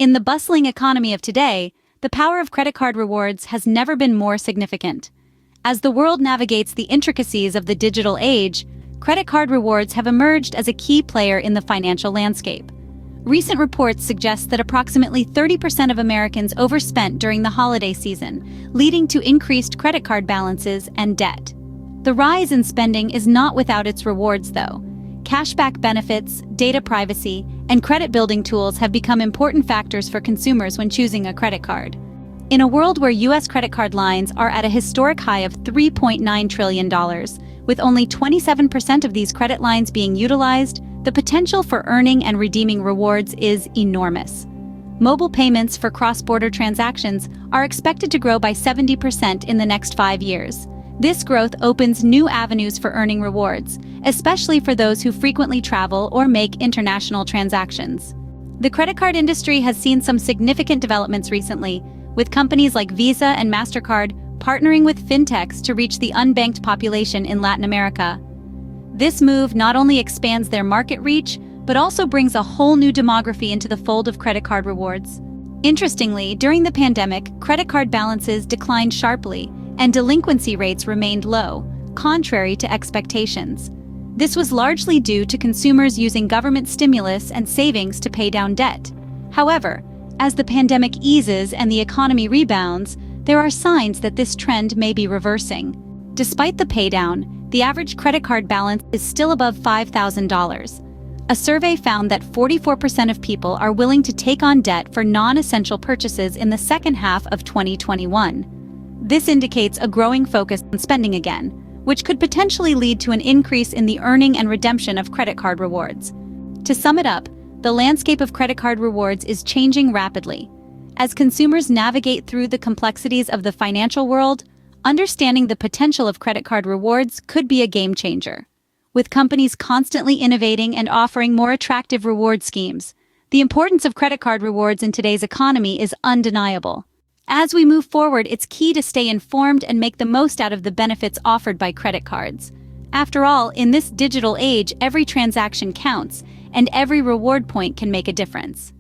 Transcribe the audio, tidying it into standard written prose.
In the bustling economy of today, the power of credit card rewards has never been more significant. As the world navigates the intricacies of the digital age, credit card rewards have emerged as a key player in the financial landscape. Recent reports suggest that approximately 30% of Americans overspent during the holiday season, leading to increased credit card balances and debt. The rise in spending is not without its rewards, though. Cashback benefits, data privacy, and credit-building tools have become important factors for consumers when choosing a credit card. In a world where U.S. credit card lines are at a historic high of $3.9 trillion, with only 27% of these credit lines being utilized, the potential for earning and redeeming rewards is enormous. Mobile payments for cross-border transactions are expected to grow by 70% in the next 5 years. This growth opens new avenues for earning rewards, especially for those who frequently travel or make international transactions. The credit card industry has seen some significant developments recently, with companies like Visa and MasterCard partnering with fintechs to reach the unbanked population in Latin America. This move not only expands their market reach, but also brings a whole new demography into the fold of credit card rewards. Interestingly, during the pandemic, credit card balances declined sharply, and delinquency rates remained low, contrary to expectations. This was largely due to consumers using government stimulus and savings to pay down debt. However, as the pandemic eases and the economy rebounds, there are signs that this trend may be reversing. Despite the paydown, the average credit card balance is still above $5,000. A survey found that 44% of people are willing to take on debt for non-essential purchases in the second half of 2021. This indicates a growing focus on spending again, which could potentially lead to an increase in the earning and redemption of credit card rewards. To sum it up, the landscape of credit card rewards is changing rapidly. As consumers navigate through the complexities of the financial world, understanding the potential of credit card rewards could be a game changer. With companies constantly innovating and offering more attractive reward schemes, the importance of credit card rewards in today's economy is undeniable. As we move forward, it's key to stay informed and make the most out of the benefits offered by credit cards. After all, in this digital age, every transaction counts, and every reward point can make a difference.